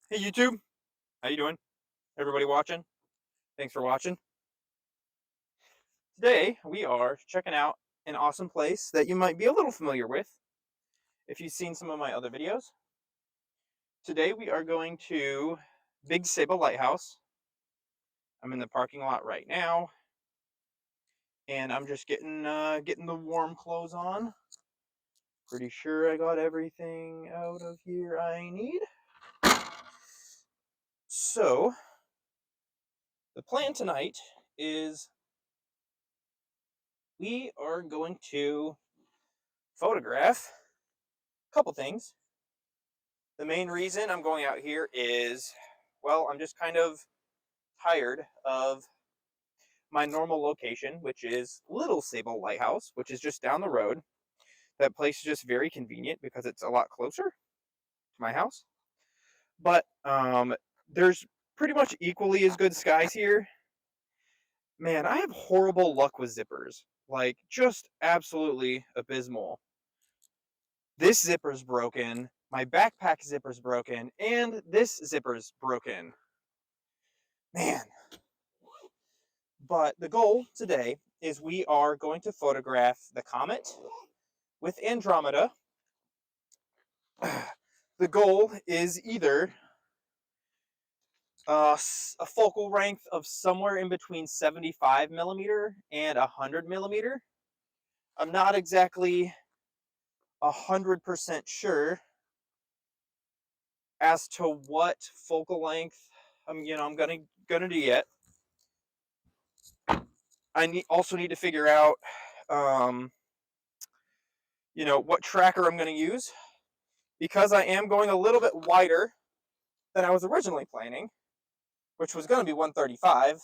Hey YouTube, how you doing? Everybody watching? Thanks for watching. Today we are checking out an awesome place that you might be a little familiar with if you've seen some of my other videos. Today we are going to Big Sable Lighthouse. I'm in the parking lot right now, and I'm just getting the warm clothes on. Pretty sure I got everything out of here I need. So the plan tonight is we are going to photograph a couple things. The main reason I'm going out here is, well, I'm just kind of tired of my normal location, which is Little Sable Lighthouse, which is just down the road. That place is just very convenient because it's a lot closer to my house. But there's pretty much equally as good skies here. Man, I have horrible luck with zippers. Like, just absolutely abysmal. This zipper's broken, my backpack zipper's broken, and this zipper's broken. Man. But the goal today is we are going to photograph the comet with Andromeda. The goal is either a focal length of somewhere in between 75 millimeter and 100 millimeter. I'm not exactly 100% sure as to what focal length I'm gonna do yet. I also need to figure out what tracker I'm going to use, because I am going a little bit wider than I was originally planning, which was going to be 135.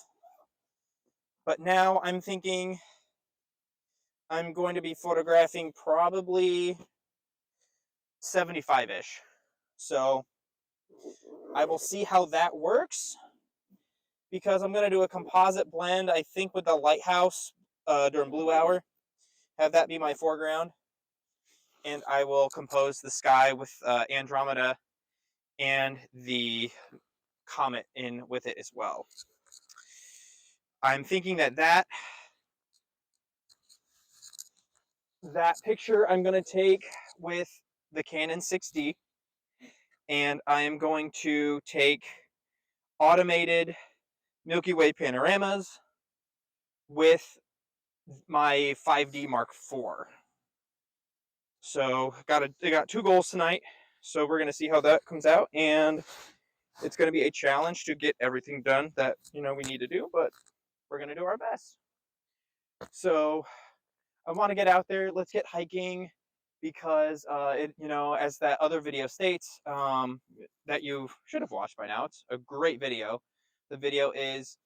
But now I'm thinking I'm going to be photographing probably 75-ish. So I will see how that works, because I'm going to do a composite blend, I think, with the lighthouse during blue hour. Have that be my foreground. And I will compose the sky with Andromeda and the comet in with it as well. I'm thinking that picture I'm going to take with the Canon 6D, and I am going to take automated Milky Way panoramas with my 5D Mark IV. So I got two goals tonight. So we're going to see how that comes out, and it's going to be a challenge to get everything done that we need to do, but we're going to do our best. So I want to get out there. Let's get hiking, because as that other video states, that you should have watched by now. It's a great video. The video is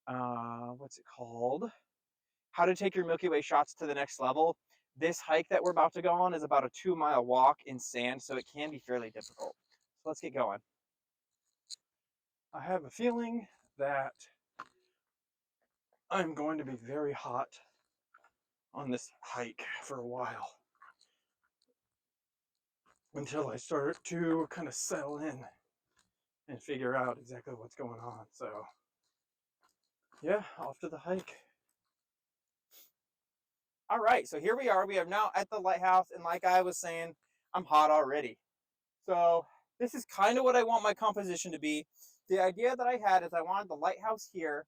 what's it called? How to take your Milky Way shots to the next level. This hike that we're about to go on is about a 2-mile walk in sand, so it can be fairly difficult. So let's get going. I have a feeling that I'm going to be very hot on this hike for a while, until I start to kind of settle in and figure out exactly what's going on. So yeah, off to the hike. All right, so here we are. We are now at the lighthouse, and like I was saying, I'm hot already. So this is kind of what I want my composition to be. The idea that I had is I wanted the lighthouse here.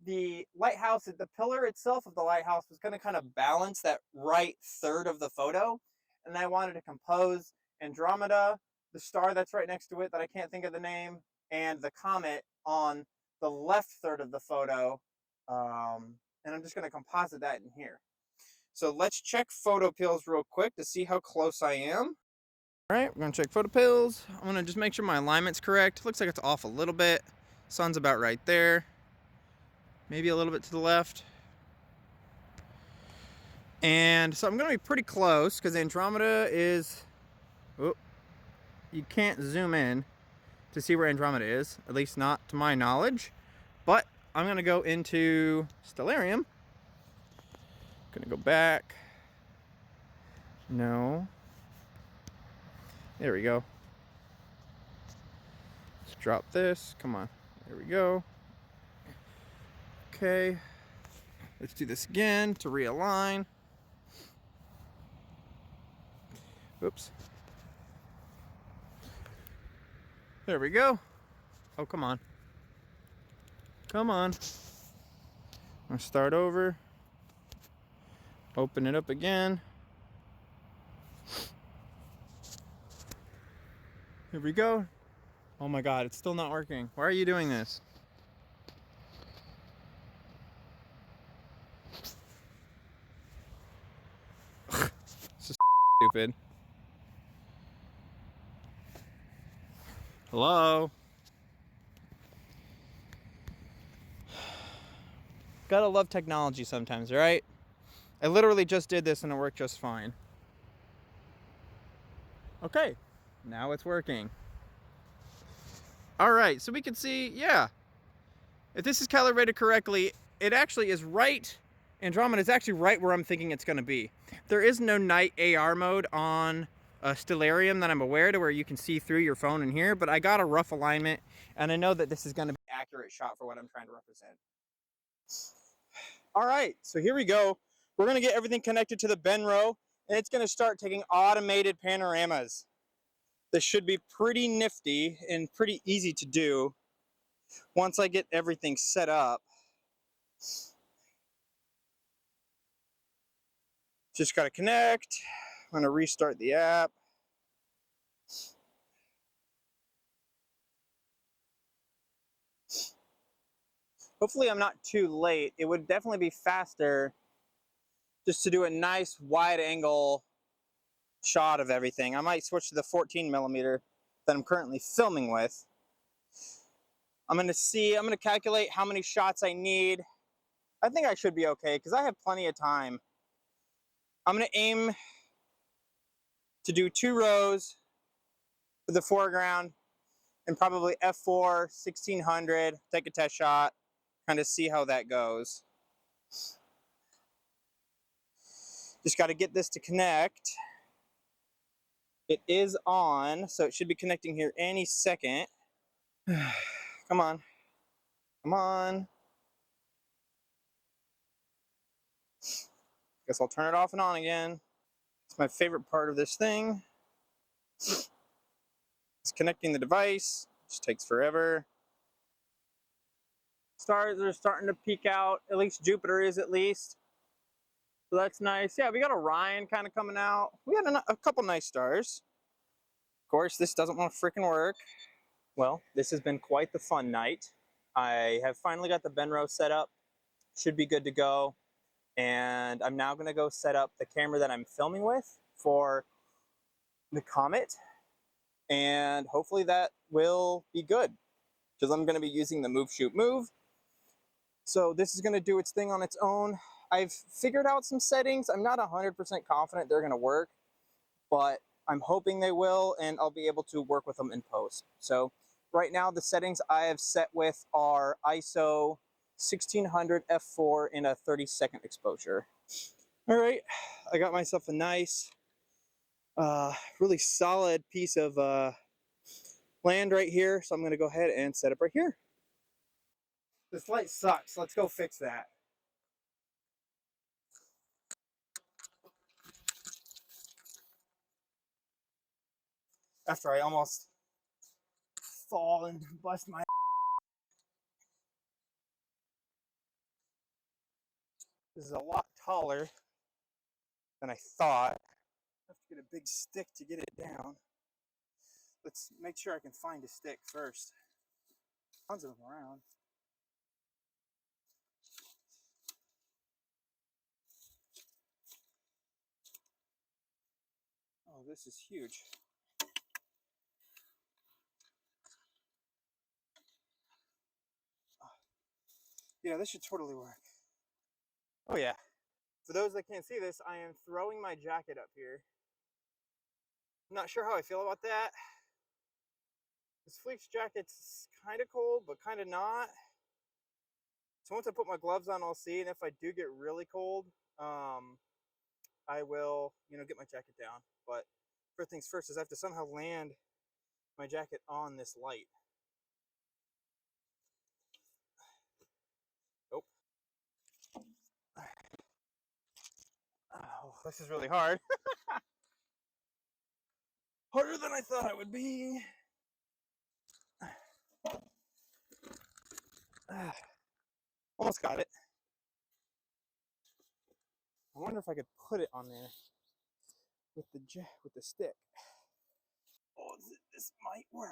The lighthouse, the pillar itself of the lighthouse, was going to kind of balance that right third of the photo. And I wanted to compose Andromeda, the star that's right next to it that I can't think of the name, and the comet on the left third of the photo. And I'm just going to composite that in here. So let's check photo pills real quick to see how close I am. All right, we're going to check photo pills. I'm going to just make sure my alignment's correct. Looks like it's off a little bit. Sun's about right there. Maybe a little bit to the left. And so I'm going to be pretty close, because Andromeda is... Oh, you can't zoom in to see where Andromeda is, at least not to my knowledge. But I'm going to go into Stellarium. Going to go back. No. There we go. drop this. Come on. There we go. Okay. Let's do this again to realign. Oops. There we go. Oh, come on. Come on. I'll start over. Open it up again. Here we go. Oh my God, it's still not working. Why are you doing this? This is stupid. Hello? Gotta love technology sometimes, right? I literally just did this and it worked just fine. Okay, now it's working. All right, so we can see, yeah, if this is calibrated correctly, it actually is right. Andromeda is actually right where I'm thinking it's gonna be. There is no night AR mode on Stellarium that I'm aware to where you can see through your phone in here, but I got a rough alignment and I know that this is gonna be an accurate shot for what I'm trying to represent. All right, so here we go. We're gonna get everything connected to the Benro and it's gonna start taking automated panoramas. This should be pretty nifty and pretty easy to do once I get everything set up. Just gotta connect. I'm gonna restart the app. Hopefully I'm not too late. It would definitely be faster just to do a nice wide angle shot of everything. I might switch to the 14mm that I'm currently filming with. I'm gonna calculate how many shots I need. I think I should be okay because I have plenty of time. I'm gonna aim to do 2 rows for the foreground and probably f4 1600, take a test shot, kind of see how that goes. Just got to get this to connect. It is on, so it should be connecting here any second. Come on. Come on. Guess I'll turn it off and on again. It's my favorite part of this thing. It's connecting the device. It just takes forever. Stars are starting to peek out. At least Jupiter is at least. So that's nice. Yeah, we got Orion kind of coming out. We had a couple nice stars. Of course, this doesn't want to freaking work. Well, this has been quite the fun night. I have finally got the Benro set up. Should be good to go. And I'm now going to go set up the camera that I'm filming with for the Comet. And hopefully that will be good because I'm going to be using the move, shoot, move. So this is going to do its thing on its own. I've figured out some settings. I'm not 100% confident they're going to work, but I'm hoping they will, and I'll be able to work with them in post. So right now the settings I have set with are ISO 1600 f4 in a 30-second exposure. All right, I got myself a nice, really solid piece of land right here. So I'm going to go ahead and set up right here. This light sucks. Let's go fix that. After I almost fall and bust my. This is a lot taller than I thought. I have to get a big stick to get it down. Let's make sure I can find a stick first. Tons of them around. Oh, this is huge. Yeah, this should totally work. Oh yeah. For those that can't see this, I am throwing my jacket up here. I'm not sure how I feel about that. This fleece jacket's kind of cold, but kind of not. So once I put my gloves on, I'll see. And if I do get really cold, I will, get my jacket down. But first things first is I have to somehow land my jacket on this light. this is really hard. Harder than I thought it would be. Almost got it. I wonder if I could put it on there with the stick. Oh, this might work.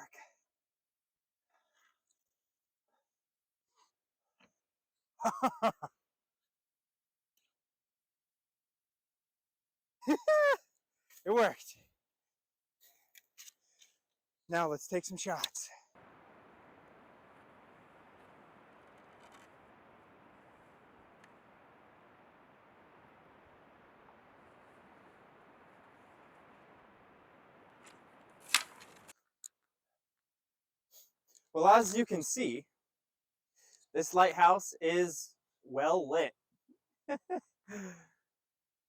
It worked. Now let's take some shots. Well, as you can see, this lighthouse is well lit.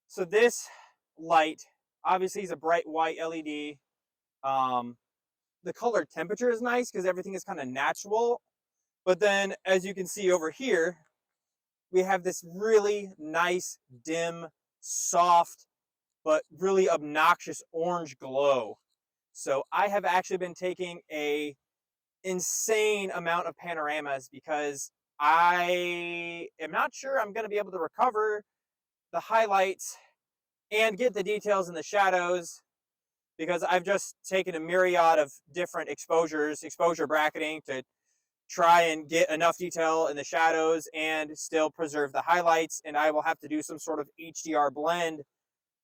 So this light, obviously, is a bright white LED. The color temperature is nice because everything is kind of natural. But then, as you can see over here, we have this really nice, dim, soft, but really obnoxious orange glow. So I have actually been taking a insane amount of panoramas because I am not sure I'm going to be able to recover the highlights and get the details in the shadows, because I've just taken a myriad of different exposure bracketing to try and get enough detail in the shadows and still preserve the highlights. And I will have to do some sort of HDR blend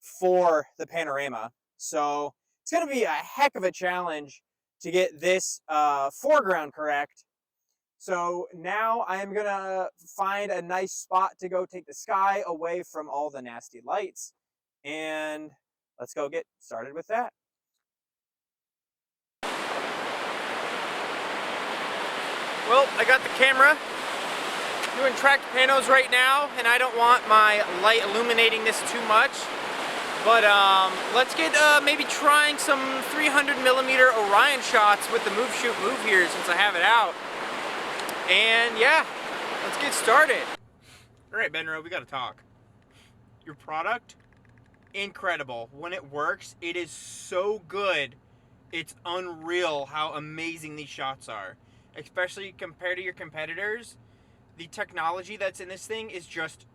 for the panorama. So it's going to be a heck of a challenge to get this foreground correct. So now I am going to find a nice spot to go take the sky away from all the nasty lights. And let's go get started with that. Well, I got the camera doing tracked panos right now, and I don't want my light illuminating this too much. But let's get maybe trying some 300mm Orion shots with the move, shoot, move here since I have it out. And yeah, let's get started. All right, Benro, we got to talk. Your product, incredible. When it works, it is so good. It's unreal how amazing these shots are. Especially compared to your competitors, the technology that's in this thing is just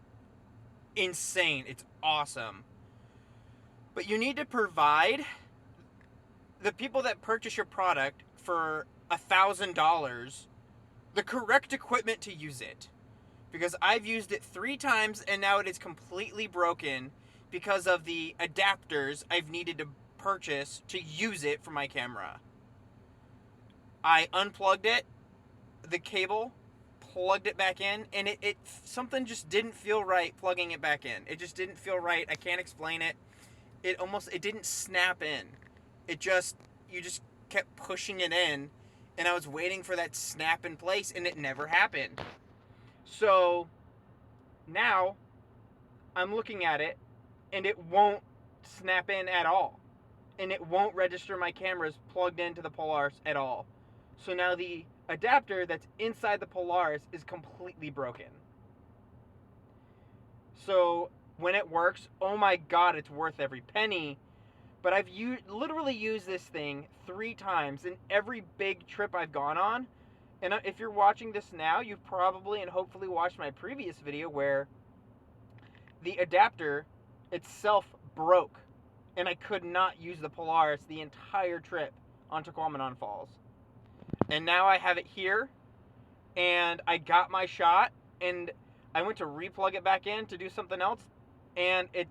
insane. It's awesome. But you need to provide the people that purchase your product for $1,000 the correct equipment to use it. Because I've used it 3 times and now it is completely broken because of the adapters I've needed to purchase to use it for my camera. I unplugged it, the cable, plugged it back in, and it something just didn't feel right plugging it back in. It just didn't feel right. I can't explain it. It didn't snap in. You just kept pushing it in, and I was waiting for that snap in place, and it never happened. So now I'm looking at it, and it won't snap in at all. And it won't register my cameras plugged into the Polaris at all. So now the adapter that's inside the Polaris is completely broken. So when it works, oh my god, it's worth every penny. But I've literally used this thing 3 times in every big trip I've gone on. And if you're watching this now, you've probably and hopefully watched my previous video where the adapter itself broke. And I could not use the Polaris the entire trip onto Comet Falls. And now I have it here, and I got my shot, and I went to replug it back in to do something else, and it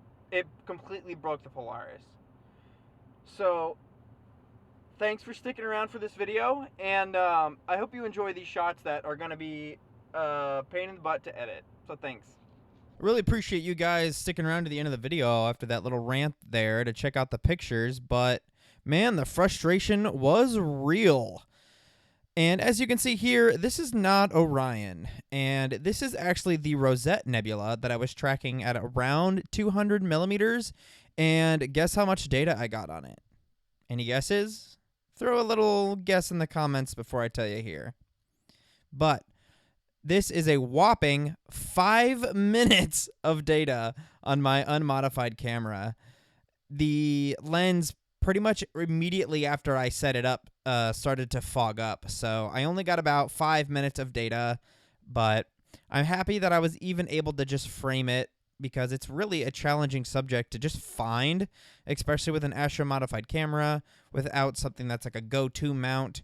completely broke the Polaris. So thanks for sticking around for this video, and I hope you enjoy these shots that are going to be a pain in the butt to edit. So thanks. I really appreciate you guys sticking around to the end of the video after that little rant there to check out the pictures, but man, the frustration was real. And as you can see here, this is not Orion, and this is actually the Rosette Nebula that I was tracking at around 200 millimeters, and guess how much data I got on it? Any guesses? Throw a little guess in the comments before I tell you here. But This is a whopping 5 minutes of data on my unmodified camera. The lens pretty much immediately after I set it up started to fog up. So I only got about 5 minutes of data, but I'm happy that I was even able to just frame it because it's really a challenging subject to just find, especially with an Astro modified camera without something that's like a go-to mount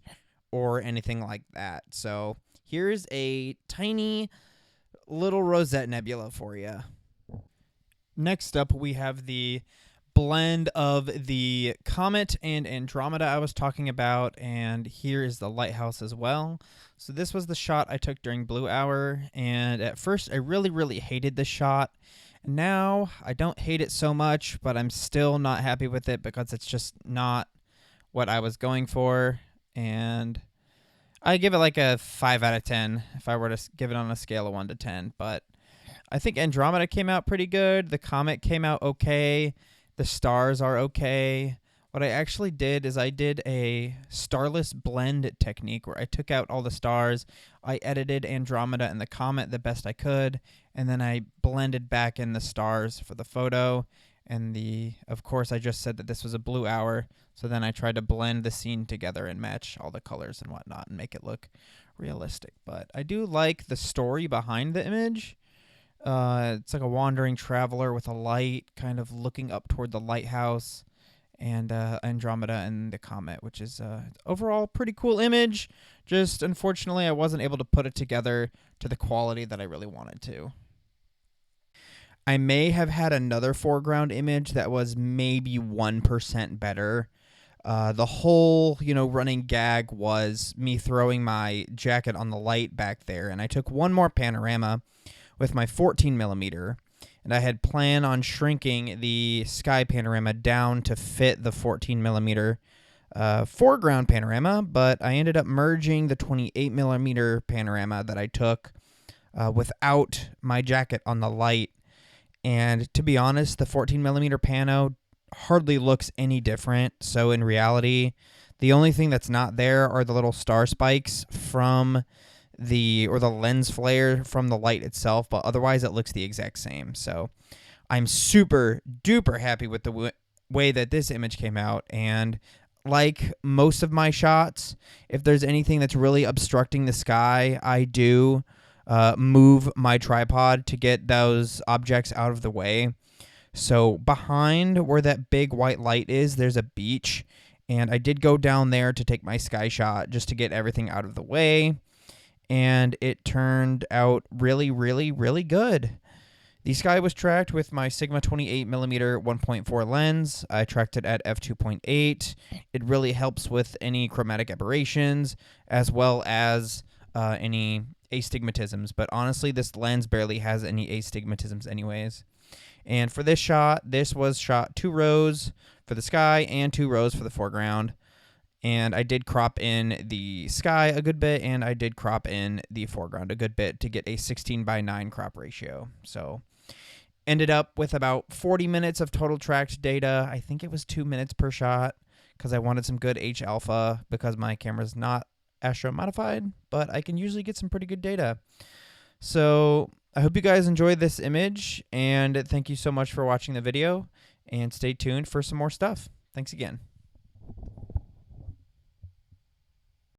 or anything like that. So here's a tiny little Rosette Nebula for you. Next up, we have the blend of the Comet and Andromeda I was talking about, and here is the lighthouse as well. So this was the shot I took during Blue Hour, and at first I really hated this shot. Now I don't hate it so much, but I'm still not happy with it because it's just not what I was going for, and I give it like a 5 out of 10 if I were to give it on a scale of 1 to 10, but I think Andromeda came out pretty good. The Comet came out okay. The stars are okay. What I actually did is I did a starless blend technique where I took out all the stars. I edited Andromeda and the Comet the best I could, and then I blended back in the stars for the photo. And of course, I just said that this was a Blue Hour, so then I tried to blend the scene together and match all the colors and whatnot and make it look realistic. But I do like the story behind the image. It's like a wandering traveler with a light kind of looking up toward the lighthouse, and Andromeda and the Comet, which is overall pretty cool image. Just unfortunately, I wasn't able to put it together to the quality that I really wanted to. I may have had another foreground image that was maybe 1% better. The whole, running gag was me throwing my jacket on the light back there, and I took one more panorama with my 14 millimeter, and I had planned on shrinking the sky panorama down to fit the 14 millimeter foreground panorama, but I ended up merging the 28 millimeter panorama that I took without my jacket on the light. And to be honest, the 14 millimeter pano hardly looks any different. So in reality, the only thing that's not there are the little star spikes from the lens flare from the light itself, but otherwise it looks the exact same. So I'm super duper happy with the way that this image came out. And like most of my shots, if there's anything that's really obstructing the sky, I do move my tripod to get those objects out of the way. So behind where that big white light is, there's a beach, and I did go down there to take my sky shot just to get everything out of the way, and it turned out really good. The sky was tracked with my Sigma 28mm 1.4 lens. I tracked it at f2.8. It really helps with any chromatic aberrations as well as any astigmatisms, but honestly this lens barely has any astigmatisms anyways. And for this shot, this was shot 2 rows for the sky and 2 rows for the foreground, and I did crop in the sky a good bit and I did crop in the foreground a good bit to get a 16:9 crop ratio. So ended up with about 40 minutes of total tracked data. I think it was 2 minutes per shot because I wanted some good H alpha because my camera's not Astro modified, but I can usually get some pretty good data. So I hope you guys enjoyed this image, and thank you so much for watching the video, and stay tuned for some more stuff. Thanks again.